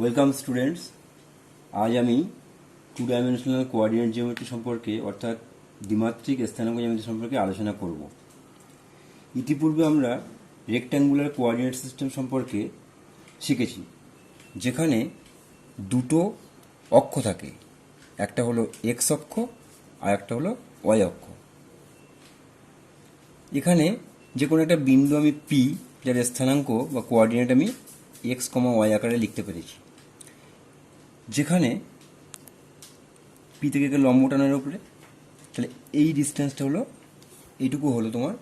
Welcome students. আজ আমি two dimensional coordinate geometry সম্পর্কে অর্থাৎ দ্বিমাত্রিক স্থানাঙ্ক জ্যামিতি সম্পর্কে আলোচনা করব। ইতিপূর্বে আমরা রেক্ট্যাঙ্গুলার কোঅর্ডিনেট সিস্টেম সম্পর্কে শিখেছি, যেখানে দুটো অক্ষ থাকে, একটা হলো এক্স অক্ষ আর একটা হলো ওয়াই অক্ষ। এখানে যে কোনো একটা বিন্দু আমি পি, যার স্থানাঙ্ক বা কোঅর্ডিনেট আমি এক্স কমা ওয়াই আকারে লিখতে পেরেছি, যেখানে পি থেকে লম্ব টানার উপরে, তাহলে এই ডিস্টেন্সটা হলো, এইটুকু হলো তোমার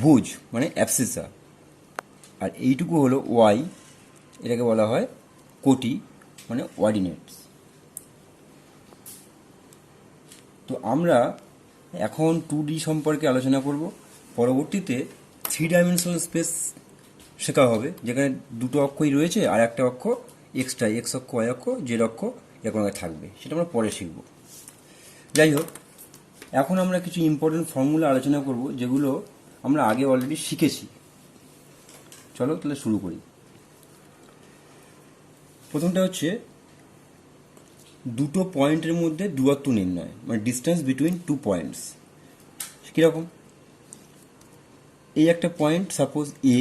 ভুজ মানে অ্যাবসিসা, আর এইটুকু হলো ওয়াই, এটাকে বলা হয় কোটি মানে অর্ডিনেটস। তো আমরা এখন 2D সম্পর্কে আলোচনা করব। পরবর্তীতে 3 ডাইমেনশনাল স্পেস শেখা হবে, যেখানে দুটো অক্ষই রয়েছে আর একটা অক্ষ এক্সট্রা, এক্স অক্ষ ওয়াই অক্ষ জেড অক্ষ এরকম থাকবে, সেটা আমরা পরে শিখব। যাই হোক, এখন আমরা কিছু ইম্পর্টেন্ট ফর্মুলা আলোচনা করব, যেগুলো আমরা আগে অলরেডি শিখেছি। চলো তাহলে শুরু করি। প্রথমটা হচ্ছে দুটো পয়েন্টের মধ্যে দূরত্ব নির্ণয়, মানে ডিস্টেন্স বিটুইন টু পয়েন্টস। কীরকম? এই একটা পয়েন্ট সাপোজ এ,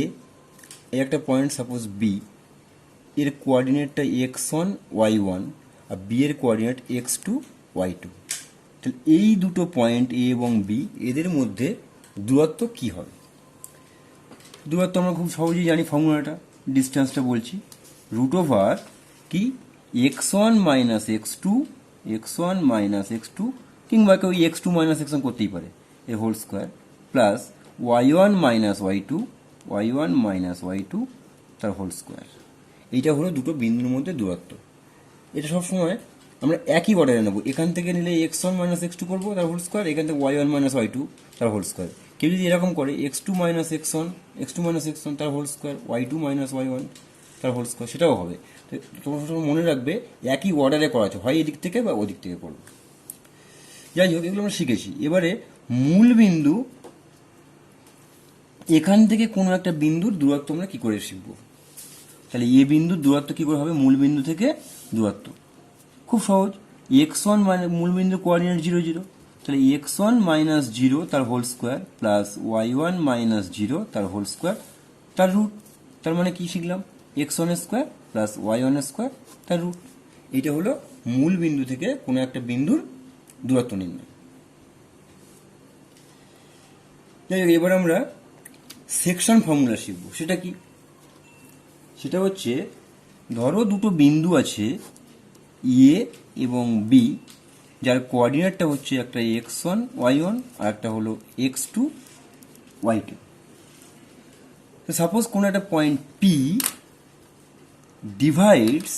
এই একটা পয়েন্ট সাপোজ বি, এর কোঅর্ডিনেটটা x1 y1 আর বি এর কোঅর্ডিনেট x2 y2। তাহলে এই দুটো পয়েন্ট এ এবং বি, এদের মধ্যে দূরত্ব কি হবে? দূরত্ব আমরা খুব সহজেই জানি, ফর্মুলাটা ডিস্টেন্সটা বলছি রুট ওভার কি x1 minus x1 minus x2, কিংবা কেউ x2 মাইনাস x1 করতেই পারে, এর whole square plus y1 minus y2 তার হোল স্কোয়ার। এইটা হলো দুটো বিন্দুর মধ্যে দূরত্ব। এটা সবসময় আমরা একই অর্ডারে নেব। এখান থেকে নিলে x1 মাইনাস x2 করবো তার হোল স্কোয়ার, এখান থেকে y1 মাইনাস y2 তার হোল স্কোয়ার। কেউ যদি এরকম করে x2 মাইনাস x1 তার whole square, y2 minus y1 তার হোল স্কোয়ার, সেটাও হবে। তো তোমরা মনে রাখবে একই অর্ডারে করা আছে, হয় এদিক থেকে বা ওদিক থেকে করবো। যাই হোক, এগুলো আমরা শিখেছি। এবারে মূল বিন্দু, এখান থেকে কোনো একটা বিন্দুর দূরত্ব আমরা কি করে শিখবো। তাহলে এ বিন্দুর দূরত্ব কি করে হবে মূল বিন্দু থেকে দূরত্ব? খুব সহজ, x1 মানে মূল বিন্দু কোঅর্ডিনেট 0 0, তাহলে x1 মাইনাস 0 তার whole square plus y1 minus 0 তার হোল স্কোয়ার তার রুট। তার মানে কি শিখলাম? x1 square plus y1 square তার রুট। এইটা হলো মূল বিন্দু থেকে কোনো একটা বিন্দুর দূরত্ব নির্ণয়। যাই হোক, এবার আমরা সেকশন ফর্মুলা শিখব। সেটা কি? সেটা হচ্ছে, ধরো দুটো বিন্দু আছে এ এবং বি, যার কোঅর্ডিনেটটা হচ্ছে একটা x1 y1 আর একটা হলো x2 y2। তো সাপোজ কোনো একটা point P divides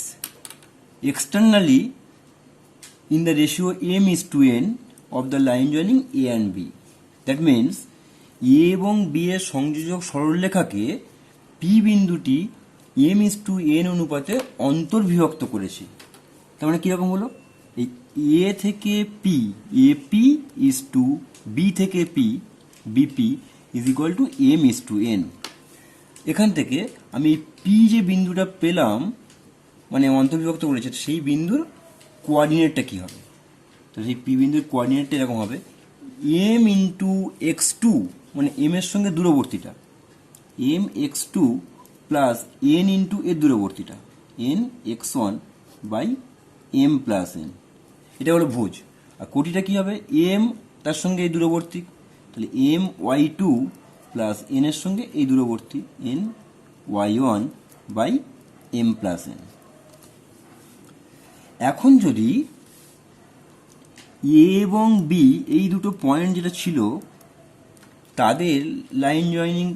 externally in the ratio m:n of the line joining a and b. That means a এবং b এর সংযোজক সরলরেখাকে p বিন্দুটি m:n অনুপাতে অন্তর্বিভক্ত করেছে। তার মানে কিরকম হলো? এই a থেকে p, ap is to b থেকে p, bp is equal to m:n। এখান থেকে আমি p যে বিন্দুটা পেলাম, মানে অন্তর্বিভক্ত করেছে, সেই বিন্দুর কোঅর্ডিনেটটা কি হবে? তো সেই পি বিন্দুর কোঅর্ডিনেটটা এরকম হবে m ইন্টু x2, মানে m এর সঙ্গে দূরবর্তীটা m x2 plus n into এর দূরবর্তীটা n x1 by m plus n। এটা হলো ভুজ। আর কোটিটা কি হবে? m তার সঙ্গে এই দূরবর্তী, তাহলে m y2 প্লাস n এর সঙ্গে এই দূরবর্তী n y1 by m plus n। এখন যদি এ এবং বি এই দুটো পয়েন্ট যেটা ছিল, তাদের লাইন জয়েনিং,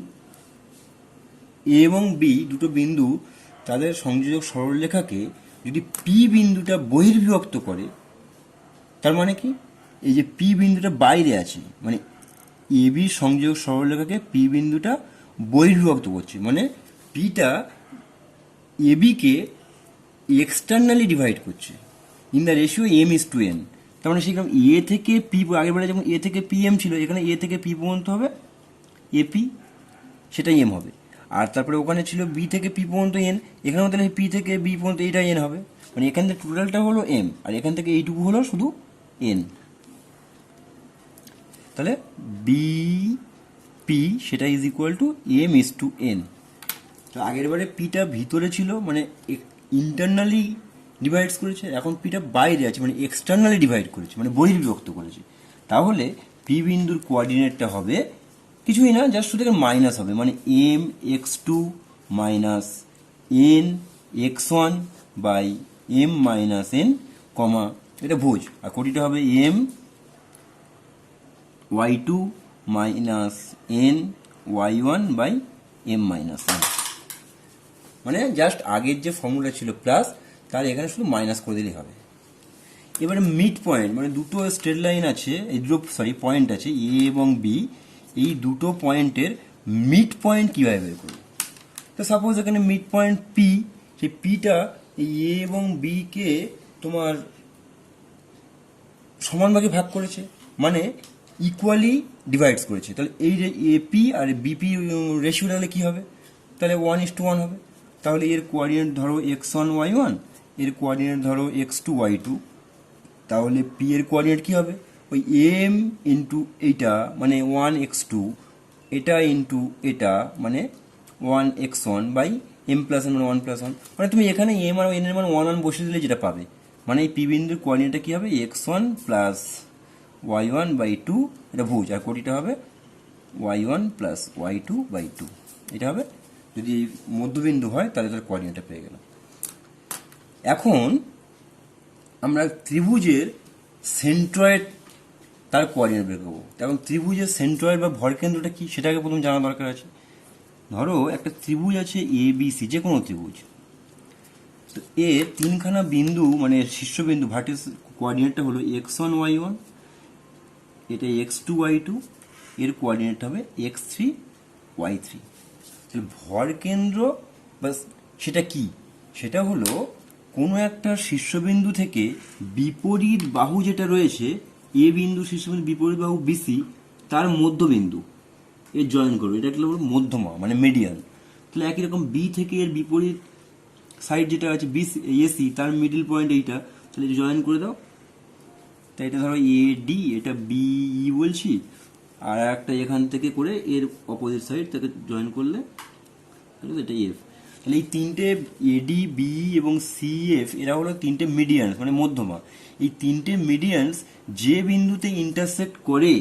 এ এবং বি দুটো বিন্দু, তাদের সংযোজক সরলরেখাকে যদি পি বিন্দুটা বহির্বিভক্ত করে, তার মানে কি? এই যে পি বিন্দুটা বাইরে আছে, মানে এ বি সংযোজক সরলরেখাকে পি বিন্দুটা বহির্বিভক্ত করছে, মানে পিটা এ বিকে এক্সটার্নালি ডিভাইড করছে ইন দ্য রেশিও m:n। তার মানে শিখলাম এ থেকে পি, আগের বেলা যেমন এ থেকে পি এম ছিল, এখানে এ থেকে পি পর্যন্ত হবে এপি, সেটাই এম হবে। আর তারপরে ওখানে ছিল বি থেকে পি পর্যন্ত এন, এখানেও তাহলে পি থেকে বি পর্যন্ত এইটা এন হবে, মানে এখান থেকে টোটালটা হলো এম, আর এখান থেকে এইটুকু হলো শুধু এন। তাহলে বি পি সেটা is equal to M is to N. তো আগের বারে পিটা ভিতরে ছিল মানে ইন্টারনালি ডিভাইডস করেছে, এখন পিটা বাইরে আছে মানে এক্সটার্নালি ডিভাইড করেছে মানে বহির্বিভক্ত করেছে। তাহলে পি বিন্দুর কোঅর্ডিনেটটা হবে কিছুই না, জাস্ট শুধু মাইনাস হবে, মানে M X two minus N X one by M minus N comma এটা ভুজ, আর কোটিটা হবে M Y two minus N Y one by M minus N. মানে জাস্ট আগের যে ফর্মুলা ছিল প্লাস, তার এখানে শুধু মাইনাস করে দিলেই হবে। এবারে মিড পয়েন্ট, মানে দুটো স্ট্রেট লাইন আছে, এই দুটো পয়েন্ট আছে এ এবং বি, এই দুটো পয়েন্টের মিড পয়েন্ট কীভাবে বের করব? তো সাপোজ এখানে মিড পয়েন্ট পি, সেই পিটা এই এ এবং বি কে তোমার সমান ভাগে ভাগ করেছে, মানে ইকুয়ালি ডিভাইডস করেছে। তাহলে এই যে এপি আর বিপি রেশিও তাহলে কী হবে? তাহলে 1:1 হবে। তাহলে এর কোঅর্ডিনেট ধরো x1 y1, এর কোঅর্ডিনেট ধরো x2 y2, তাহলে পি এর কোঅর্ডিনেট কী হবে? ওই এম ইন্টু এইটা মানে 1x2, এটা ইন্টু এটা মানে 1x1 by M plus N মানে 1+1, মানে তুমি এখানে এম আর এন এর মান 1 বসিয়ে দিলে যেটা পাবে, মানে এই পি বিন্দুর কোঅর্ডিনেটটা কী হবে? x1 প্লাস y1 বাই 2, এটা ভুজ, আর কোটিটা হবে y1 প্লাস y2 বাই 2, এটা হবে। যদি মধ্যবিন্দু হয় তাহলে তার কোঅর্ডিনেটটা পেয়ে গেলাম। এখন আমরা ত্রিভুজের সেন্ট্রয়েড তার কোঅর্ডিনেট বের করবো। এখন ত্রিভুজের সেন্ট্রয়েড বা ভরকেন্দ্রটা কি সেটাকে প্রথম জানা দরকার আছে। ধরো একটা ত্রিভুজ আছে এ বি সি, যে কোনো ত্রিভুজ, তো এর তিনখানা বিন্দু মানে শীর্ষবিন্দু ভার্টেক্স কোঅর্ডিনেটটা হলো x1 y1, এটা x2 y2, এর কোঅর্ডিনেট হবে x3 y3। তাহলে ভরকেন্দ্র বা সেটা কি? সেটা হলো কোনো একটা শীর্ষবিন্দু থেকে বিপরীত বাহু যেটা রয়েছে, এ বিন্দু শীর্ষবিন্দু বিপরীত বাহু বিসি, তার মধ্যবিন্দু এর জয়েন করবে, এটা হলো মধ্যমা মানে মিডিয়ান। তাহলে একই রকম বি থেকে এর বিপরীত সাইড যেটা আছে বিসি এসি, তার মিডিল পয়েন্ট এইটা, তাহলে জয়েন করে দাও। তাই এটা ধরো এ ডি, এটা বিই বলছি, আর একটা এখান থেকে করে এর অপোজিট সাইড তাকে জয়েন করলে এটা এফ। তাহলে এই তিনটে এডি বি এবং সি এফ এরা হলো তিনটে মিডিয়ান্স মানে মধ্যমা। এই তিনটে মিডিয়ান্স যে বিন্দুতে ইন্টারসেক্ট করে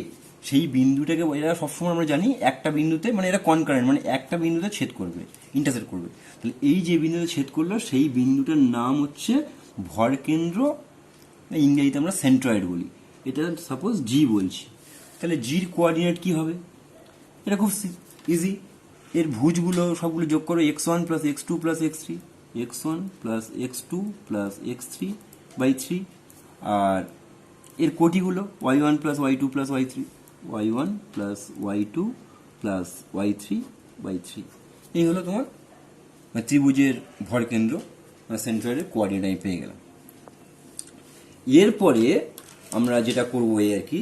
সেই বিন্দুটাকে এরা সবসময় আমরা জানি একটা বিন্দুতে মানে এরা কনকারেন্ট, মানে একটা বিন্দুতে ছেদ করবে, ইন্টারসেক্ট করবে। তাহলে এই যে বিন্দুতে ছেদ করলো সেই বিন্দুটার নাম হচ্ছে ভরকেন্দ্র, ইংরেজিতে আমরা সেন্ট্রয়েড বলি। এটা সাপোজ জি বলছি, তাহলে জির কোঅর্ডিনেট কি হবে? এটা খুব ইজি, এর ভুজগুলো সবগুলো যোগ করো, x1 plus x2 plus x3, x1 plus x2 plus x3 by 3, আর এর কোটিগুলো y1 plus y2 plus y3, y1 plus y2 plus y3 by 3। এই হলো তোমার ত্রিভুজের ভরকেন্দ্র বা সেন্ট্রয়েডের কোঅর্ডিনেট আমি পেয়ে গেলাম। এরপরে আমরা যেটা করবো এই আর কি,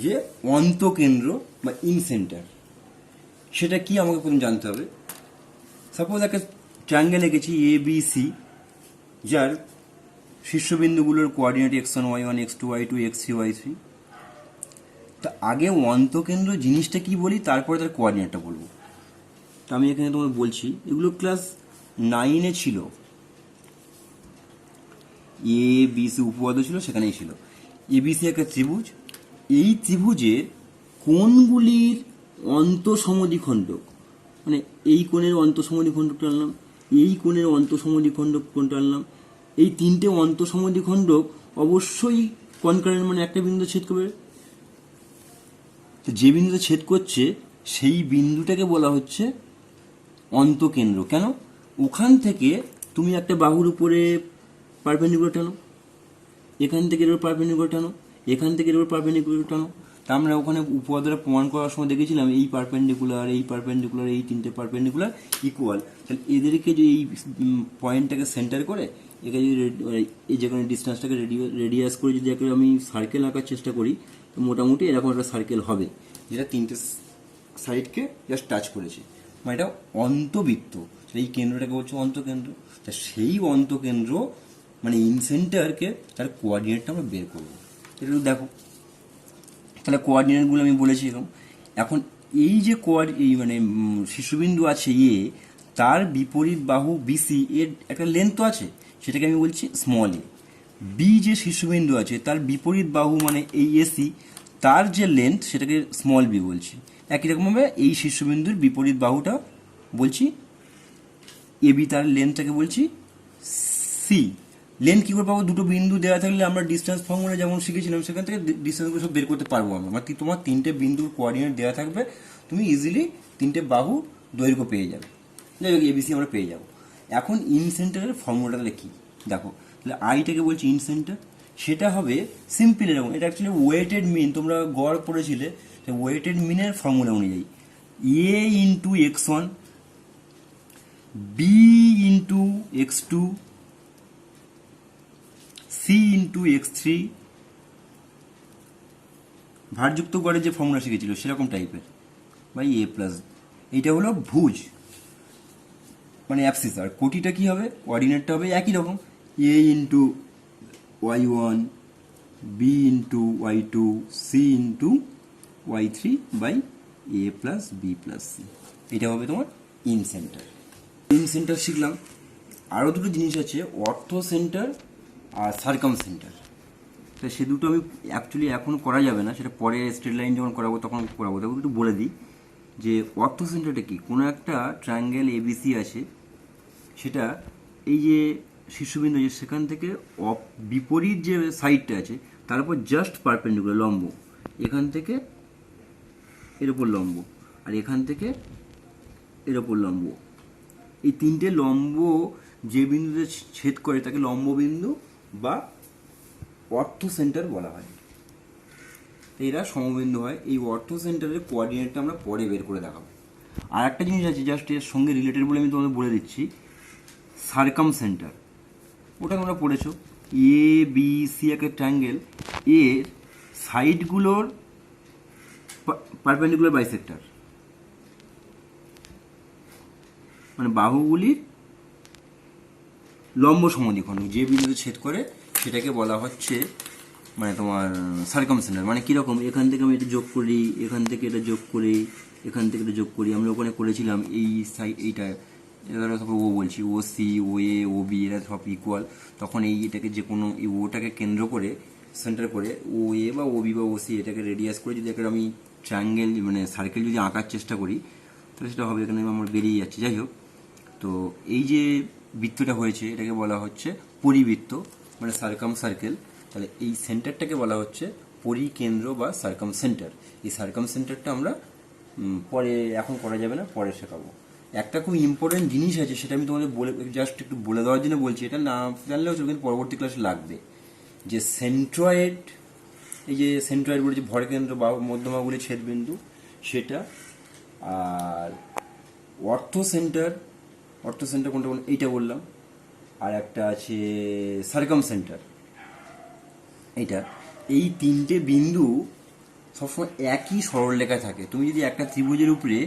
যে অন্তকেন্দ্র বা ইন সেন্টার, সেটা কি আমাকে প্রথম জানতে হবে। সাপোজ একটা ট্রায়াঙ্গেল এঁকেছি এ বি সি, যার শীর্ষবিন্দুগুলোর coordinate x1 y1 x2 y2 x3 y3। তা আগে অন্তকেন্দ্র জিনিসটা কি বলি, তারপরে তার কোঅর্ডিনেটটা বলবো। তো আমি এখানে তোমাকে বলছি, এগুলো ক্লাস 9-এ ছিল, এ বি সি উপপাদ্য ছিল, সেখানেই ছিল। এবিসি একটা ত্রিভুজ, এই ত্রিভুজের কোণগুলির অন্তঃসমদ্বিখণ্ডক, মানে এই কোণের অন্তঃসমদ্বিখণ্ডক টানলাম, এই কোণের অন্তঃসমদ্বিখণ্ডক কোণ টানলাম, এই তিনটে অন্তঃসমদ্বিখণ্ডক অবশ্যই কনকারেন্ট মানে একটা বিন্দুতে ছেদ করবে। তো যে বিন্দুতে ছেদ করছে সেই বিন্দুটাকে বলা হচ্ছে অন্তকেন্দ্র। কেন? ওখান থেকে তুমি একটা বাহুর উপরে পারপেন্ডিকুলার টানো, এখান থেকে এর উপর পারপেন্ডিকুলার টানো, এখান থেকে এর উপর পারপেন্ডিকুলার টানো। তা আমরা ওখানে উপপাদ্যটা প্রমাণ করার সময় দেখেছিলাম এই পারপেন্ডিকুলার এই পারপেন্ডিকুলার এই তিনটে পারপেন্ডিকুলার ইকুয়াল। তাহলে এদেরকে যে এই পয়েন্টটাকে সেন্টার করে একে যদি এই যে কোনো ডিস্টেন্সটাকে রেডিয়াস করে যদি আমি সার্কেল আঁকার চেষ্টা করি, তো মোটামুটি এরকম একটা সার্কেল হবে যেটা তিনটে সাইডকে জাস্ট টাচ করেছে। মানে এটা অন্তবৃত্ত, এই কেন্দ্রটাকে বলছে অন্তকেন্দ্র। তা সেই অন্তকেন্দ্র মানে ইনসেন্টারকে তার কোঅর্ডিনেটটা আমরা বের করবো। এটা একটু দেখো, তাহলে কোঅর্ডিনেটগুলো আমি বলেছি এরকম। এখন এই যে এই মানে শীর্ষবিন্দু আছে এ, তার বিপরীত বাহু বিসি এর একটা লেন্থ তো আছে, সেটাকে আমি বলছি স্মল এ। বি যে শীর্ষবিন্দু আছে তার বিপরীত বাহু মানে এই এসি, তার যে লেন্থ সেটাকে স্মল বি বলছি। একই রকমভাবে এই শীর্ষবিন্দুর বিপরীত বাহুটা বলছি এবি, তার লেন্থটাকে বলছি সি। লেন্থ কী করে পাবো? দুটো বিন্দু দেওয়া থাকলে আমরা ডিস্টেন্স ফর্মুলা যেমন শিখেছিলাম সেখান থেকে ডিস্টেন্সগুলো সব বের করতে পারবো আমরা। মানে তোমার তিনটে বিন্দুর কোঅর্ডিনেট দেওয়া থাকবে, তুমি ইজিলি তিনটে বাহু দৈর্ঘ্য পেয়ে যাবে। যাই হোক, এবিসি আমরা পেয়ে যাবো। এখন ইন সেন্টারের ফর্মুলাটা তাহলে কী দেখো, তাহলে আইটাকে বলছি ইন সেন্টার, সেটা হবে সিম্পল এরকম। এটা অ্যাকচুয়ালি ওয়েটেড মিন, তোমরা গড় পড়েছিলে, ওয়েটেড মিনের ফর্মুলা অনুযায়ী A into X one, B into X two, C into X three, ভারযুক্ত গড়ের যে ফর্মুলা শিখেছিল সেরকম টাইপের, বাই এ প্লাস। এইটা হলো ভুজ মানে অ্যাপসিস। আর কোটিটা কি হবে? কোঅর্ডিনেটটা হবে একই রকম, A into Y one, B into Y two, C into Y three by A plus B plus C. এটা হবে তোমার ইন সেন্টার। ইন সেন্টার শিখলাম। আরও দুটো জিনিস আছে, অর্থ সেন্টার আর সার্কাম সেন্টার। তো সে দুটো আমি অ্যাকচুয়ালি এখন করা যাবে না, সেটা পরে স্ট্রেট লাইন যখন করাবো তখন করাবো। তখন একটু বলে দিই যে অর্থ সেন্টারটা কি। কোনো একটা ট্রায়াঙ্গেল এবিসি আছে, সেটা এই যে শীর্ষবিন্দু আছে সেখান থেকে বিপরীত যে সাইডটা আছে তার উপর জাস্ট পারপেন্ডিকুলার লম্ব, এখান থেকে এর উপর লম্ব আর এখান থেকে এর উপর লম্ব, এই তিনটে লম্ব যে বিন্দুতে ছেদ করে তাকে লম্ব বিন্দু বা অর্থ সেন্টার বলা হয়। এরা সমবিন্দু হয়। এই অর্থ সেন্টারের কোঅর্ডিনেটটা আমরা পরে বের করে দেখাবো। আর একটা জিনিস আছে জাস্ট এর সঙ্গে রিলেটেড বলে আমি তোমাদের বলে দিচ্ছি, সার্কাম সেন্টার। ওটা তোমরা পড়েছো, এ বি সি একটা ট্রায়াঙ্গেল, এর সাইডগুলোর পারপেন্ডিকুলার বাইসেক্টর, মানে বাহুগুলির লম্ব সমদ্বিখণ্ড যে বিন্দুতে ছেদ করে সেটাকে বলা হচ্ছে মানে তোমার সার্কাম সেন্টার। মানে কীরকম, এখান থেকে আমি এটা যোগ করি, এখান থেকে এটা যোগ করি, এখান থেকে এটা যোগ করি। আমরা ওখানে করেছিলাম এই সাইড, এইটা এবার ও বলছি, ও সি, ও এ, ও বি এরা সব ইকুয়াল। তখন এটাকে যে কোনো এই ওটাকে কেন্দ্র করে সেন্টার করে ও এ বা ও বি বা ও সি এটাকে রেডিয়াস করে যদি একটা আমি ট্রায়াঙ্গেল মানে সার্কেল যদি আঁকার চেষ্টা করি তাহলে সেটা হবে। এখানে আমার বেরিয়ে যাচ্ছে। যাই হোক, তো এই যে বৃত্তটা হয়েছে এটাকে বলা হচ্ছে পরিবৃত্ত মানে সার্কাম সার্কেল। তাহলে এই সেন্টারটাকে বলা হচ্ছে পরিকেন্দ্র বা সার্কাম সেন্টার। এই সার্কাম সেন্টারটা আমরা পরে, এখন করা যাবে না, পরে শেখাবো। একটা খুব ইম্পর্টেন্ট জিনিস আছে, সেটা আমি তোমাদের বলে জাস্ট একটু বলে দেওয়ার জন্য বলছি। এটা না জানলেও চলবে, কিন্তু পরবর্তী ক্লাসে লাগবে। যে সেন্ট্রয়েড, এই যে সেন্ট্রয়েড বলেছে ভরকেন্দ্র বা মধ্যমাগুলি ছেদবিন্দু, সেটা। আর অর্থ সেন্টার, অর্থ সেন্টার কোনটা এইটা বললাম। আর একটা আছে সার্কাম সেন্টার, এইটা। এই তিনটে বিন্দু সবসময় একই সরলরেখায় থাকে। তুমি যদি একটা ত্রিভুজের উপরে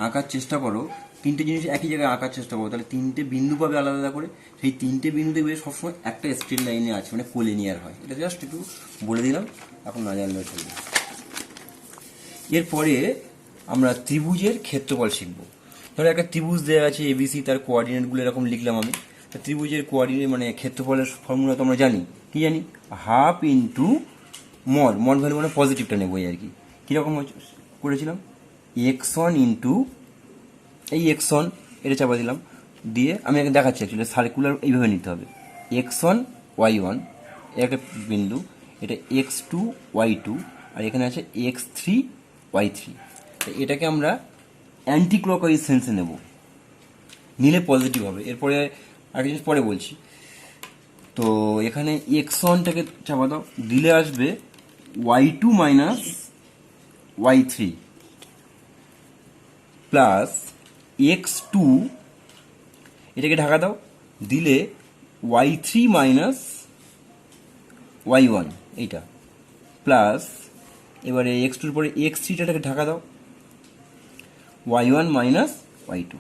আঁকার চেষ্টা করো, তিনটে জিনিস একই জায়গায় আঁকার চেষ্টা করো, তাহলে তিনটে বিন্দু পাবে আলাদা আলাদা করে। সেই তিনটে বিন্দু দেখবে সবসময় একটা স্ট্রেট লাইনে আছে, মানে কোলিনিয়ার হয়। এটা জাস্ট একটু বলে দিলাম, এখন না জানলেও চলবে। এরপরে আমরা ত্রিভুজের ক্ষেত্রফল শিখব। ধরো একটা ত্রিভুজ দেওয়া আছে এবিসি, তার কোঅর্ডিনেটগুলো এরকম লিখলাম আমি। তা ত্রিভুজের কোঅর্ডিনেট মানে ক্ষেত্রফলের ফর্মুলা তো আমরা জানি, কি জানি? Half into mod, mod value মানে পজিটিভটা নেবো আর কি। কীরকম করেছিলাম? এক্স ওয়ান ইন্টু এই এক্স ওয়ান, এটা চাপা দিলাম, দিয়ে আমি আগে দেখাচ্ছি অ্যাকচুয়ালি সার্কুলার এইভাবে নিতে হবে। এক্স ওয়ান ওয়াই ওয়ান একটা বিন্দু, এটা এক্স টু ওয়াই টু, আর এখানে আছে এক্স থ্রি ওয়াই থ্রি। এটাকে আমরা অ্যান্টি ক্লকওয়াইজ সেন্সে নেব, নিলে পজিটিভ হবে। এরপরে আর জিনিস পরে বলছি। তো এখানে এক্স ওয়ানটাকে চাপা দাও, দিলে আসবে Y two minus Y three plus X two, এটাকে ঢাকা দাও, দিলে Y three minus Y one এইটা, প্লাস এবারে এক্স টুর পরে এক্স থ্রিটাকে ঢাকা দাও, ওয়াই ওয়ান মাইনাস y2।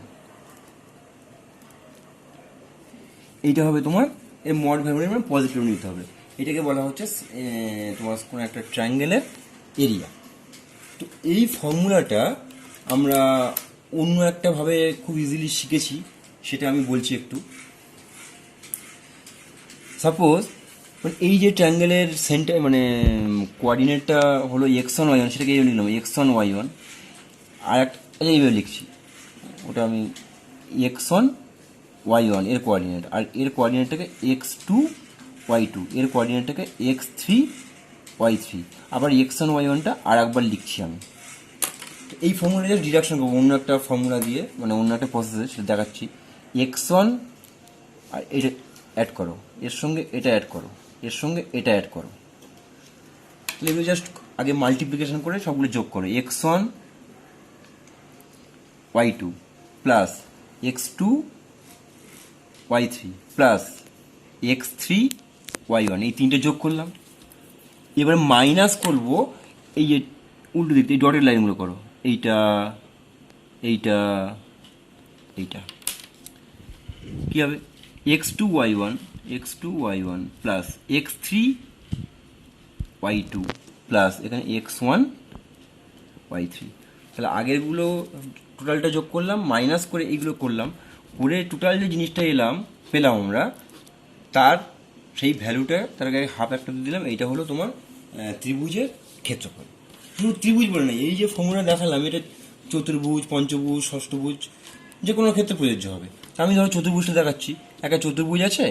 এইটা হবে তোমার এর মড ভ্যালু মানে পজিটিভ নিতে হবে। এটাকে বলা হচ্ছে তোমার কোনো একটা ট্রায়াঙ্গেলের এরিয়া। তো এই ফর্মুলাটা আমরা অন্য একটা ভাবে খুব ইজিলি শিখেছি, সেটা আমি বলছি একটু। সাপোজ এই যে ট্রায়াঙ্গেলের সেন্টার মানে কোঅর্ডিনেটটা হলো x1 y1, সেটাকে এই লিখলাম x1 y1, আর একটা এইভাবে লিখছি, ওটা আমি x1 y1 এর কোঅর্ডিনেট, আর এর কোঅর্ডিনেটটাকে x2 y2, এর কোঅর্ডিনেটটাকে x3 y3, আবার x1 y1টা আর একবার লিখছি আমি। এই ফর্মুলা জাস্ট ডিডাকশন করবো অন্য একটা ফর্মুলা দিয়ে, মানে অন্য একটা প্রসেসে, সেটা দেখাচ্ছি। x1 আর এটা অ্যাড করো, এর সঙ্গে এটা অ্যাড করো, এর সঙ্গে এটা অ্যাড করো। তাহলে এগুলো জাস্ট আগে মাল্টিপ্লিকেশন করে সবগুলো যোগ করো। x1 y2 plus x2 y3 plus x3 y1, এই তিনটে যোগ করলাম। এবার মাইনাস করব এই যে উল্টো দিকটা, এই ডটের লাইনগুলো করো, এইটা এইটা এইটা। কী হবে? x2 y1 plus x3 y2 plus এখানে x1 y3। তাহলে আগেরগুলো টোটালটা যোগ করলাম, মাইনাস করে এইগুলো করলাম, করে টোটাল যে জিনিসটা পেলাম আমরা, তার সেই ভ্যালুটা তার আগে হাফ একটা দিলাম। এইটা হলো তোমার ত্রিভুজের ক্ষেত্রফল। শুধু ত্রিভুজ বলে না, এই যে ফর্মুলা দেখালাম এটা চতুর্ভুজ, পঞ্চভুজ, ষষ্ঠভুজ যে কোনো ক্ষেত্রে প্রযোজ্য হবে। আমি ধরো চতুর্ভুজটা দেখাচ্ছি। একটা চতুর্ভুজ আছে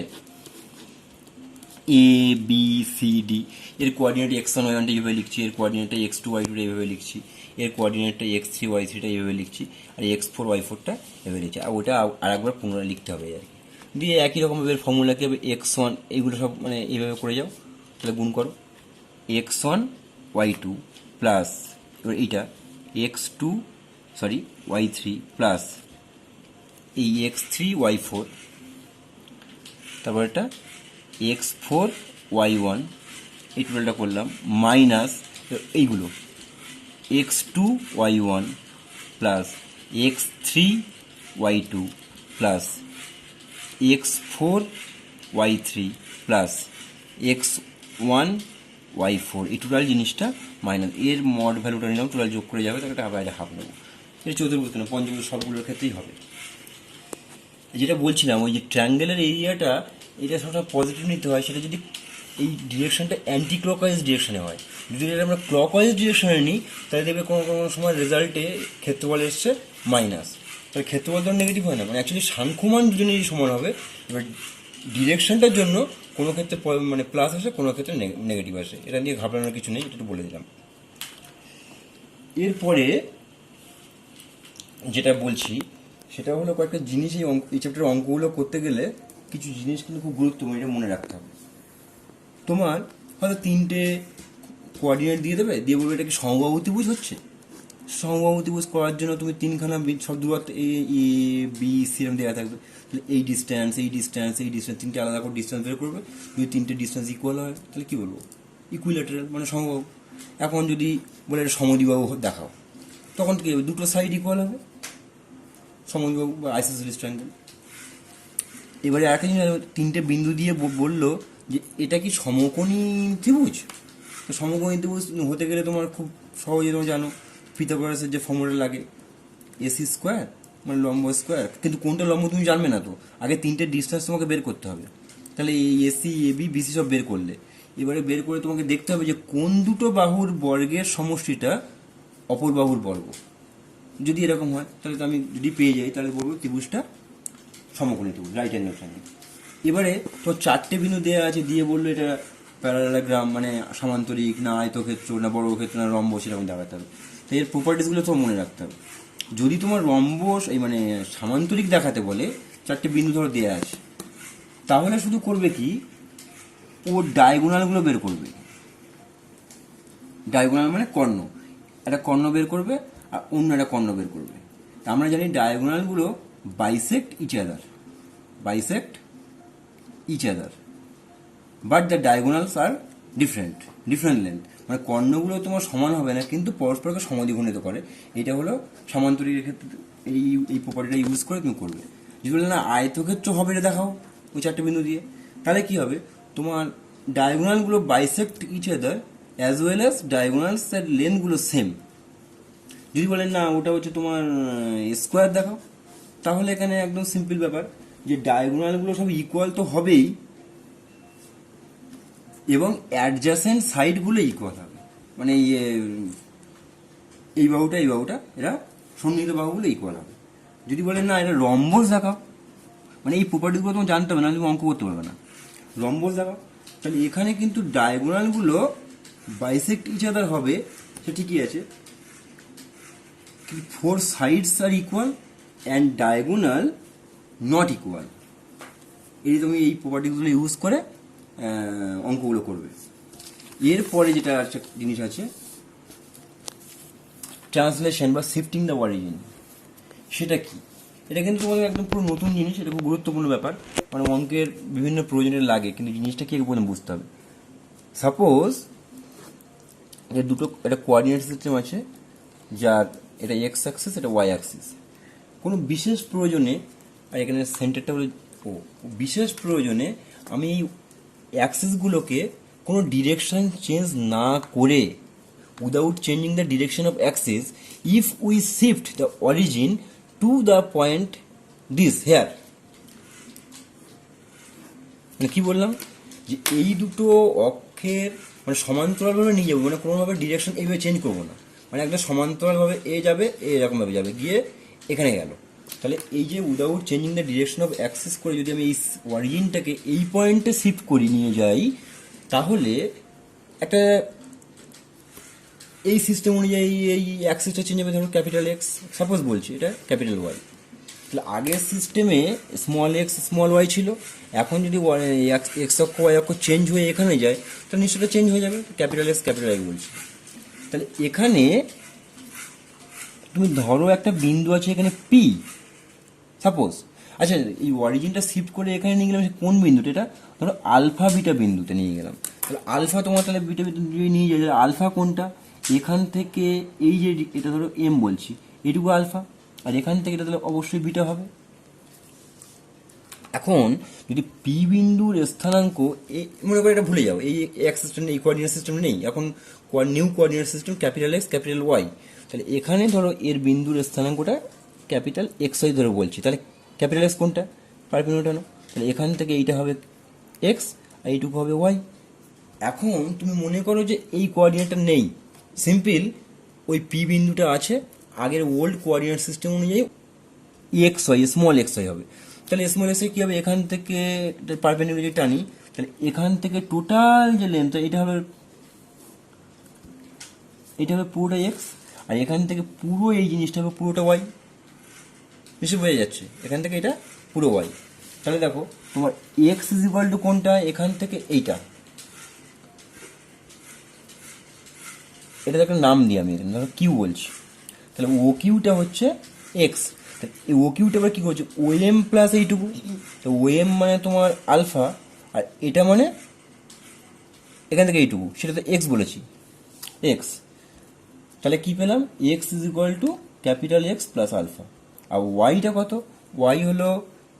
এ বি সি ডি, এর কোঅর্ডিনেট x1 y1টা এইভাবে লিখছি, এর কোঅর্ডিনেটটা x2 y2টা এইভাবে লিখছি, এর কোঅর্ডিনেটটা x3 y3টা এইভাবে লিখছি, আর x4 y4টা এভাবে লিখছি। আর ওটা আর একবার পুনরায় লিখতে হবে আর কি। দিয়ে একই রকমভাবে ফর্মুলাকে x1 এইগুলো সব মানে এইভাবে করে যাও। তাহলে গুণ করো x1 y2 প্লাস এবার এইটা x2 y3 প্লাস এই x3 y4, তারপর এটা x4 y1, এই টোটালটা করলাম, মাইনাস এইগুলো x2 y1 plus x3 y2 plus x4 y3 plus x1 y4, এই টোটাল জিনিসটা মাইনাস এর মড ভ্যালুটা নিলাম, টোটাল যোগ করে যাবে, তাকে এটা হাফ নেবো। এটা চতুর্ভুজ না, পঞ্চভুজ সবগুলোর ক্ষেত্রেই হবে। যেটা বলছিলাম ওই যে ট্রায়াঙ্গেলের এরিয়াটা, এটা সবসময় পজিটিভ নিতে হয়, সেটা যদি এই ডিরেকশনটা অ্যান্টি ক্লকওয়াইজ ডিরেকশনে হয়। যদি এটা আমরা ক্লকওয়াইজ ডিরেকশনে নিই, তাহলে দেখবে কোনো কোনো সময় রেজাল্টে ক্ষেত্রফল এসছে মাইনাস। তাহলে ক্ষেত্রফল তো নেগেটিভ হয় না, মানে অ্যাকচুয়ালি সাংখ্যমান দুজনেরই সমান হবে। এবার ডিরেকশনটার জন্য কোনো ক্ষেত্রে মানে প্লাস আসে, কোনো ক্ষেত্রে নেগেটিভ আসে। এটা নিয়ে ঘাবড়ানোর কিছু নেই, এটা একটু বলে দিলাম। এরপরে যেটা বলছি সেটা হলো কয়েকটা জিনিস এই চ্যাপ্টারের অঙ্কগুলো করতে গেলে কিছু জিনিস কিন্তু খুব গুরুত্বপূর্ণ, এটা মনে রাখতে হবে। তোমার হয়তো তিনটে কোঅর্ডিনেট দিয়ে দেবে, দিয়ে বলবে এটা কি সমবাহু ত্রিভুজ হচ্ছে। সমবাহু ত্রিভুজ করার জন্য তুমি তিনখানা সব দূরত্ব এ বি সি এরকম দেওয়া থাকবে। তাহলে এই ডিস্ট্যান্স তিনটে আলাদা করে ডিস্ট্যান্স বের করবে। যদি তিনটে ডিস্ট্যান্স ইকুয়াল হয় তাহলে কী বলবো? ইকুইল্যাটারাল মানে সমবাহু। এখন যদি বলে এটা সমদ্বিবাহু দেখাও, তখন কী হবে? দুটো সাইড ইকুয়াল হবে, সমদ্বিবাহু বা আইসোসেলিস ট্রায়াঙ্গেল। এবারে একটা জিনিস তিনটে বিন্দু দিয়ে বললো যে এটা কি সমকোণী ত্রিভুজ। তো সমকোণী ত্রিভুজ হতে গেলে তোমার খুব সহজে তুমি জানো পিথাগোরাসের যে ফর্মুলা লাগে, এসি স্কোয়ার মানে লম্ব স্কোয়ার। কিন্তু কোনটা লম্ব তুমি জানবে না, তো আগে তিনটে ডিস্টেন্স তোমাকে বের করতে হবে। তাহলে এই এসি এবি বিসি সব বের করলে, এবারে বের করে তোমাকে দেখতে হবে যে কোন দুটো বাহুর বর্গের সমষ্টিটা অপর বাহুর বর্গ। যদি এরকম হয় তাহলে তো আমি যদি পেয়ে যাই তাহলে বলবো ত্রিভুজটা সমকোণী ত্রিভুজ, রাইট অ্যাঙ্গেল ট্রায়াঙ্গেল। এবারে তো চারটে বিন্দু দেওয়া আছে, দিয়ে বললো এটা প্যারালালোগ্রাম মানে সমান্তরিক না আয়তক্ষেত্র না বর্গক্ষেত্র না রম্বস, সেরকম দেখাতে হবে। তো এর প্রপার্টিসগুলো তো মনে রাখতে হবে। যদি তোমার রম্বস এই মানে সামান্তরিক দেখাতে বলে, চারটে বিন্দু ধরো দেওয়া আছে, তাহলে শুধু করবে কি ও ডায়াগোনালগুলো বের করবে। ডায়াগোনাল মানে কর্ণ, একটা কর্ণ বের করবে আর অন্য একটা কর্ণ বের করবে। আমরা জানি ডায়াগোনালগুলো bisect each other, but the diagonals are different length. মানে কর্ণগুলো তোমার সমান হবে না, কিন্তু পরস্পরকে সমদ্বিখণ্ডিত করে। এটা হলো সামান্তরিকের ক্ষেত্রে এই এই প্রপার্টিটা ইউজ করে তুমি করবে। যদি বলে না আয়তক্ষেত্র হবে, এটা দেখাও ওই 4টে বিন্দু দিয়ে, তাহলে কি হবে, তোমার ডায়াগোনালগুলো bisect each other as well as diagonals এর লেন্থগুলো সেম। যদি বলেন না ওটা হচ্ছে তোমার স্কোয়ার দেখাও, তাহলে এখানে একদম সিম্পল ব্যাপার যে ডায়াগোনালগুলো সব ইকুয়াল তো হবেই এবং অ্যাডজাসেন্ট সাইডগুলো ইকুয়াল হবে, মানে এই বাহুটা এরা সন্নিহিত বাহুগুলো ইকুয়াল হবে। যদি বলেন না এটা রম্বস দেখাও, মানে এই প্রপার্টিগুলো তোমার জানতে হবে না, তুমি অঙ্ক করতে পারবে না। রম্বস দেখাও, তাহলে এখানে কিন্তু ডায়াগোনালগুলো বাইসেক্ট ইচ আদার হবে, সে ঠিকই আছে, 4 sides are equal and diagonal not equal। এই তুমি এই প্রপার্টিগুলো ইউজ করে অঙ্কগুলো করবে। এরপরে যেটা একটা জিনিস আছে, ট্রান্সলেশন বা শিফটিং দ্য অরিজিন, সেটা কি? এটা কিন্তু তোমাদের একদম পুরো নতুন জিনিস, এটা খুব গুরুত্বপূর্ণ ব্যাপার, মানে অঙ্কের বিভিন্ন প্রয়োজনে লাগে, কিন্তু জিনিসটা কি প্রথমে বুঝতে হবে। সাপোজ দুটো একটা কোঅর্ডিনেট সিস্টেম আছে, যার এটা এক্স অ্যাক্সিস, এটা ওয়াই অ্যাক্সিস। কোনো বিশেষ প্রয়োজনে, আর এখানে সেন্টারটা হলো ও, বিশেষ প্রয়োজনে আমি এই অ্যাক্সিসগুলোকে কোনো ডিরেকশন চেঞ্জ না করে, without changing the direction of axis, if we shift the origin to the point this here, মানে কি বললাম, যে এই দুটো অক্ষের মানে সমান্তরালভাবে নিয়ে যাবো, মানে কোনোভাবে ডিরেকশন এইভাবে চেঞ্জ করবো না, মানে একটা সমান্তরালভাবে এ যাবে, এরকমভাবে যাবে, গিয়ে এখানে গেল। তাহলে এই যে without changing the direction of Axis করে যদি আমি এই অরিজিনটাকে এই পয়েন্টে শিফট করে নিয়ে যাই, তাহলে একটা এই সিস্টেম অনুযায়ী এই অ্যাক্সিসটা চেঞ্জ হবে, ধরো ক্যাপিটাল এক্স, সাপোজ বলছি এটা ক্যাপিটাল ওয়াই। তাহলে আগের সিস্টেমে স্মল এক্স স্মল ওয়াই ছিল, এখন যদি এক্স অক্ষ ওয়াই অক্ষ চেঞ্জ হয়ে এখানে যায়, তাহলে নিশ্চয়ই চেঞ্জ হয়ে যাবে, ক্যাপিটাল এক্স ক্যাপিটাল ওয়াই বলছি। তাহলে এখানে তুমি ধরো একটা বিন্দু আছে এখানে পি, সাপোজ, আচ্ছা এই অরিজিনটা শিফট করে এখানে নিয়ে গেলাম, কোন বিন্দুটা, এটা ধরো আলফা বিটা বিন্দুতে নিয়ে গেলাম। তাহলে আলফা তোমার তাহলে বিটা বিন্দু নিয়ে যায়, আলফা কোনটা, এখান থেকে এই যে এটা ধরো এম বলছি, এটুকু আলফা, আর এখান থেকে এটা তাহলে অবশ্যই বিটা হবে। এখন যদি পি বিন্দুর স্থানাঙ্ক মনে করে এটা ভুলে যাও, এই এক্স সিস্টেম এই কোঅর্ডিনেট সিস্টেম নেই, এখন new coordinate system capital X capital Y. তাহলে এখানে ধরো এর বিন্দুর স্থানাঙ্কটা ক্যাপিটাল এক্স ওয়াই ধরে বলছি, তাহলে ক্যাপিটাল এক্স কোনটা, পারপেন্ডিকুলার টানো, তাহলে এখান থেকে এইটা হবে এক্স আর এইটুকু হবে ওয়াই। এখন তুমি মনে করো যে এই কোঅর্ডিনেটটা নেই, সিম্পল ওই পি বিন্দুটা আছে, আগের ওল্ড কোঅর্ডিনেট সিস্টেম অনুযায়ী X Y small X Y হবে। তাহলে স্মল এক্স ওয়াই কী হবে, এখান থেকে পারপেন্ডিকুলার যদি টানি, তাহলে এখান থেকে টোটাল যে লেন্থ এটা হবে পুরোটা এক্স, আর এখান থেকে পুরো এই জিনিসটা হবে পুরোটা ওয়াই। নিশ্চয়ই বোঝা যাচ্ছে, এখান থেকে এটা পুরো ওয়াই। তাহলে দেখো তোমার এক্স ইজ ইকুয়াল টু কোনটা, এখান থেকে এইটা, এটা একটা নাম দিই আমি, ধরো কিউ বলছি, তাহলে ও কিউটা হচ্ছে এক্স, ও কিউটা আবার কী করছে, ও এম প্লাস এইটুকু, তো ও এম মানে তোমার আলফা, আর এটা মানে এখান থেকে এইটুকু, সেটা তো এক্স বলেছি, এক্স। তাহলে কি পেলাম, X is equal to capital X plus alpha. আর ওয়াইটা কত, ওয়াই হলো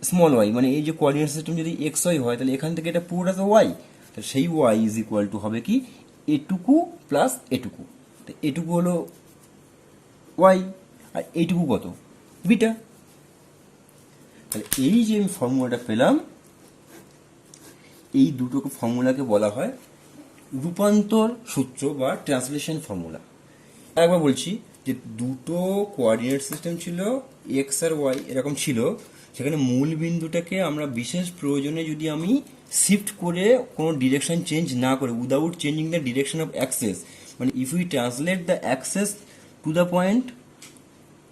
স্মল ওয়াই, মানে এই যে কোঅর্ডিনেট সিস্টেম যদি এক্স ওয়াই হয়, তাহলে এখান থেকে এটা পুরোটা তো ওয়াই, তাহলে সেই ওয়াই ইজ ইকুয়াল টু হবে কি এটুকু প্লাস এটুকু, তো এটুকু হলো ওয়াই, আর এইটুকু কত বিটা। তাহলে এই যে আমি ফর্মুলাটা পেলাম, এই দুটো ফর্মুলাকে বলা হয় রূপান্তর সূত্র বা ট্রান্সলেশন ফর্মুলা। একবার বলছি যে দুটো কোঅর্ডিনেট সিস্টেম ছিল এক্স আর ওয়াই এরকম ছিল, সেখানে মূল বিন্দুটাকে আমরা বিশেষ প্রয়োজনে যদি আমি শিফট করে কোনো ডিরেকশন চেঞ্জ না করে, without changing the direction of axes, মানে if we translate the axes to the point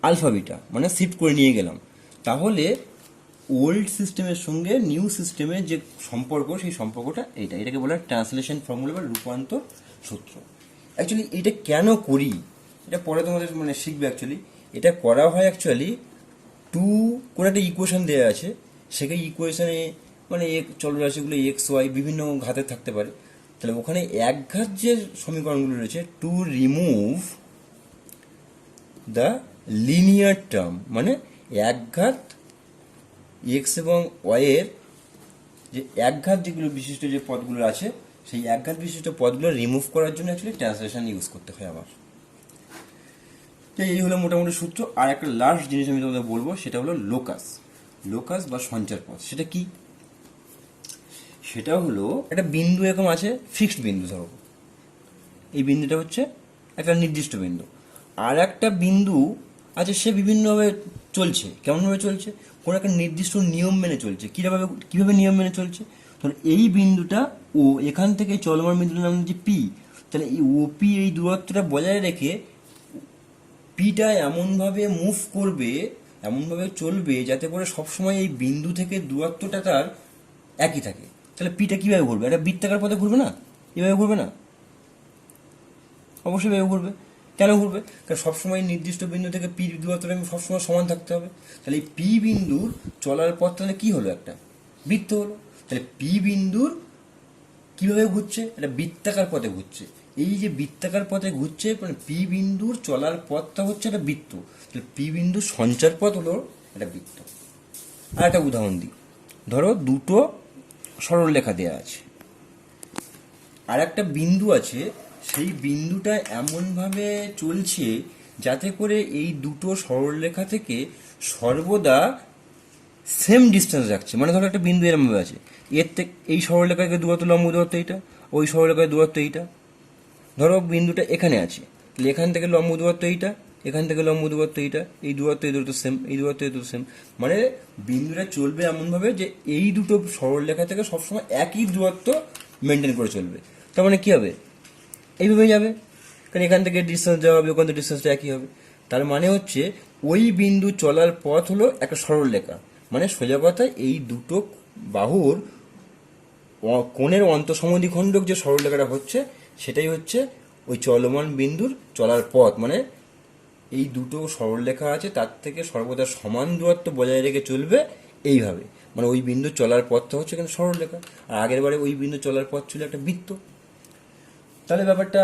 alpha beta, মানে শিফট করে নিয়ে গেলাম, তাহলে ওল্ড সিস্টেমের সঙ্গে নিউ সিস্টেমের যে সম্পর্ক, সেই সম্পর্কটা এটাকে বলা হয় ট্রান্সলেশন ফর্মুলা বা রূপান্তর সূত্র। অ্যাকচুয়ালি এটা কেন করি, এটা পরে তোমাদের মানে শিখবে। অ্যাকচুয়ালি এটা করা হয় অ্যাকচুয়ালি কোনো একটা ইকুয়েশন দেওয়া আছে, সেখানে ইকুয়েশনে মানে চলরাশিগুলো এক্স ওয়াই বিভিন্ন ঘাতে থাকতে পারে, তাহলে ওখানে এক ঘাত যে সমীকরণগুলো রয়েছে, to remove the linear term, মানে একঘাত এক্স এবং ওয়াই এর যে একঘাত যেগুলো বিশিষ্ট যে পদগুলো আছে, সেই একঘাত বিশিষ্ট পদগুলো রিমুভ করার জন্য অ্যাকচুয়ালি ট্রান্সলেশন ইউজ করতে হয় আবার। তো এই হলো মোটামুটি সূত্র। আর একটা লাস্ট জিনিস আমি তোমাদের বলবো, সেটা হলো লোকাস। লোকাস বা সঞ্চার পথ, সেটা কি? সেটা হলো একটা বিন্দু এরকম আছে, ফিক্সড বিন্দু, ধরো এই বিন্দুটা হচ্ছে একটা নির্দিষ্ট বিন্দু। আর একটা বিন্দু আছে, সে বিভিন্নভাবে চলছে। কেমনভাবে চলছে? কোনো একটা নির্দিষ্ট নিয়ম মেনে চলছে। কীভাবে নিয়ম মেনে চলছে? তাহলে এই বিন্দুটা ও, এখান থেকে চলমান বিন্দুটার নাম হচ্ছে পি। তাহলে এই ওপি, এই দূরত্বটা বজায় রেখে পিটা এমনভাবে মুভ করবে, এমনভাবে চলবে যাতে করে সবসময় এই বিন্দু থেকে দূরত্বটা তার একই থাকে। তাহলে পিটা কীভাবে ঘুরবে? একটা বৃত্তাকার পথে ঘুরবে না? এভাবে ঘুরবে না, অবশ্যই এভাবে ঘুরবে। কেন ঘুরবে? কারণ সবসময় নির্দিষ্ট বিন্দু থেকে পি দূরত্বটা সবসময় সমান থাকতে হবে। তাহলে এই পি বিন্দুর চলার পথ তাহলে কি হলো? একটা বৃত্ত হলো। তাহলে পি বিন্দুর কিভাবে ঘুরছে? একটা বৃত্তাকার পথে ঘুরছে। এই যে বৃত্তাকার পথে ঘুরছে, মানে পি বিন্দুর চলার পথটা হচ্ছে একটা বৃত্ত। তাহলে পি বিন্দুর সঞ্চার পথ হলো একটা বৃত্ত। আর একটা উদাহরণ দিই, ধরো দুটো সরলরেখা দেওয়া আছে, আর একটা বিন্দু আছে, সেই বিন্দুটা এমনভাবে চলছে যাতে করে এই দুটো সরলরেখা থেকে সর্বদা সেম ডিস্টেন্স রাখছে। মানে ধরো একটা বিন্দু এরমভাবে আছে, এর থেকে এই সরলরেখাকে দূরত্ব, লম্ব দূরত্ব এইটা, ওই সরলরেখার দূরত্ব এইটা। ধরো বিন্দুটা এখানে আছে, তাহলে এখান থেকে লম্ব দূরত্ব এইটা, এখান থেকে লম্ব দূরত্ব এইটা, এই দূরত্ব সেম, এই দূরত্ব সেম। মানে বিন্দুটা চলবে এমনভাবে যে এই দুটো সরলরেখা থেকে সবসময় একই দূরত্ব মেনটেন করে চলবে। তার মানে কী হবে? এইভাবেই যাবে, কারণ এখান থেকে ডিস্টেন্স দেওয়া হবে, ওখান থেকে ডিস্টেন্সটা একই হবে। তার মানে হচ্ছে ওই বিন্দু চলার পথ হলো একটা সরলরেখা। মানে সোজা কথা, এই দুটো বাহুর কোণের অন্তঃসমদ্বিখণ্ডক যে সরলরেখাটা হচ্ছে, সেটাই হচ্ছে ওই চলমান বিন্দুর চলার পথ। মানে এই দুটো সরলরেখা আছে, তার থেকে সর্বদা সমান দূরত্ব বজায় রেখে চলবে এইভাবে। মানে ওই বিন্দুর চলার পথটা হচ্ছে কিন্তু সরলরেখা, আর আগের বারে ওই বিন্দু চলার পথ ছিল একটা বৃত্ত। তাহলে ব্যাপারটা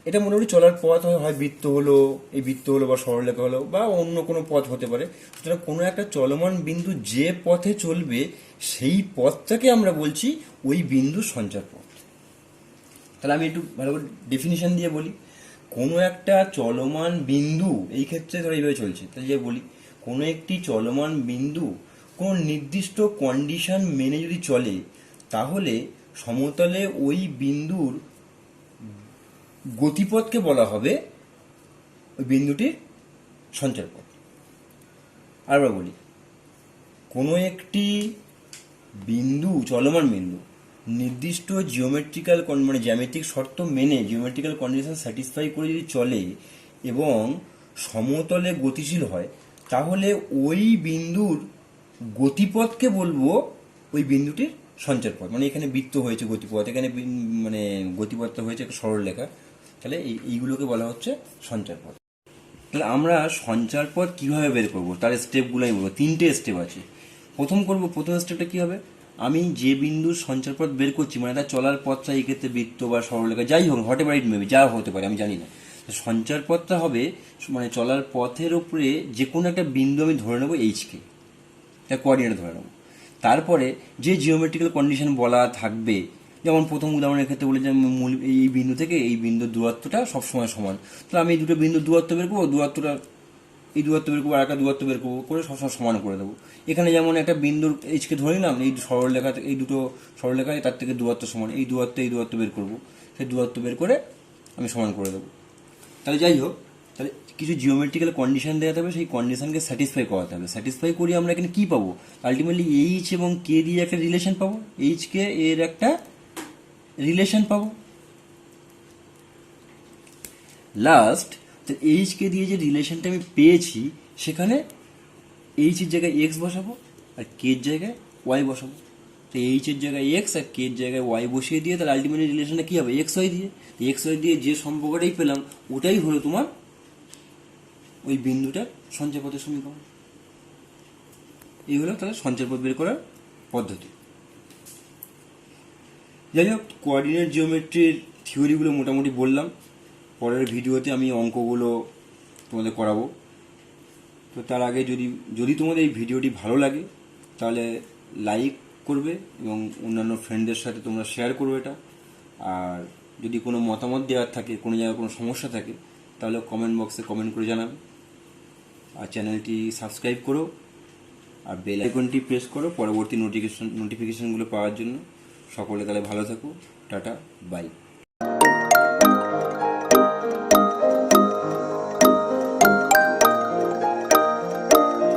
এটা মোটামুটি চলার পথ হয় বৃত্ত হলো, এই বৃত্ত হলো বা সরলরেখা হলো বা অন্য কোনো পথ হতে পারে। সুতরাং কোনো একটা চলমান বিন্দু যে পথে চলবে, সেই পথটাকে আমরা বলছি ওই বিন্দুর সঞ্চার পথ। তাহলে আমি একটু ভালো করে ডেফিনিশন দিয়ে বলি। কোনো একটা চলমান বিন্দু, এই ক্ষেত্রে ধরো এইভাবে চলছে, তাহলে যে বলি কোনো একটি চলমান বিন্দু কোনো নির্দিষ্ট কন্ডিশন মেনে যদি চলে, তাহলে সমতলে ওই বিন্দুর গতিপথকে বলা হবে ওই বিন্দুটির সঞ্চার পথ। আরেকবার বলি, কোনো একটি বিন্দু, চলমান বিন্দু নির্দিষ্ট জিওমেট্রিক্যাল মানে জ্যামিতিক শর্ত মেনে, জিওমেট্রিক্যাল কন্ডিশন স্যাটিসফাই করে যদি চলে এবং সমতলে গতিশীল হয়, তাহলে ওই বিন্দুর গতিপথকে বলবো ওই বিন্দুটির সঞ্চার পথ। মানে এখানে বৃত্ত হয়েছে গতিপথ, এখানে মানে গতিপথটা হয়েছে একটা সরলরেখা, তাহলে এইগুলোকে বলা হচ্ছে সঞ্চার পথ। তাহলে আমরা সঞ্চার পথ কীভাবে বের করবো, তার স্টেপগুলো আমি বলবো। 3টে স্টেপ আছে। প্রথম স্টেপটা কী হবে? আমি যে বিন্দুর সঞ্চার পথ বের করছি, মানে তার চলার পথটা এই ক্ষেত্রে বৃত্ত বা সরলরেখা যাই হোক, হতে পারে, মেবি যা হতে পারে, আমি জানি না। সঞ্চার পথটা হবে মানে চলার পথের উপরে যে কোনো একটা বিন্দু আমি ধরে নেবো এইচকে, তার কোঅর্ডিনেট ধরে নেবো। তারপরে যে জিওমেট্রিক্যাল কন্ডিশন বলা থাকবে, যেমন প্রথম উদাহরণের ক্ষেত্রে বলে যে মূল এই বিন্দু থেকে এই বিন্দুর দূরত্বটা সবসময় সমান। তাহলে আমি এই দুটো বিন্দুর দূরত্ব বের করবো, দূরত্বটা এই দূরত্ব বের করবো, আর একটা দূরত্ব বের করবো, করে সবসময় সমান করে দেবো। এখানে যেমন একটা বিন্দুর এইচকে ধরে নিলাম, এই সরলরেখা, এই দুটো সরলরেখায় তার থেকে দূরত্ব সমান, এই দূরত্ব বের করবো, সেই দূরত্ব বের করে আমি সমান করে দেবো। তাহলে যাই হোক, তাহলে কিছু জিওমেট্রিক্যাল কন্ডিশন দেওয়া থাকবে, সেই কন্ডিশনকে স্যাটিসফাই করাতে হবে। স্যাটিসফাই করি আমরা এখানে কী পাবো? আলটিমেটলি এইচ এবং কে দিয়ে একটা রিলেশন পাবো, এইচ কে এর একটা রিলেশন পাবো। লাস্ট, তো এইচ কে দিয়ে যে রিলেশনটা আমি পেয়েছি, সেখানে এইচ এর জায়গায় এক্স বসাবো আর কে এর জায়গায় ওয়াই বসাবো। তো এইচ এর জায়গায় এক্স আর কে এর জায়গায় ওয়াই বসিয়ে দিয়ে, তাহলে আলটিমেটলি রিলেশনটা কী হবে? এক্স ওয়াই দিয়ে। এক্স ওয়াই দিয়ে যে সম্পর্কটাই পেলাম, ওটাই হলো তোমার ওই বিন্দুটার সঞ্চয় পথের সমীকরণ। এই হলো তাহলে সঞ্চয় পথ বের করার পদ্ধতি। যাই হোক, কোঅর্ডিনেট জিওমেট্রির থিওরিগুলো মোটামুটি বললাম। পরের ভিডিওতে আমি অঙ্কগুলো তোমাদের করাবো। তো তার আগে যদি যদি তোমাদের এই ভিডিওটি ভালো লাগে তাহলে লাইক করবে এবং অন্যান্য ফ্রেন্ডদের সাথে তোমরা শেয়ার করবে এটা। আর যদি কোনো মতামত দেওয়ার থাকে, কোনো জায়গায় কোনো সমস্যা থাকে, তাহলে কমেন্ট বক্সে কমেন্ট করে জানাবে। আর চ্যানেলটি সাবস্ক্রাইব করো আর বেল আইকনটি প্রেস করো পরবর্তী নোটিফিকেশনগুলো পাওয়ার জন্য। সকলে তাহলে ভালো থাকো, টাটা, বাই।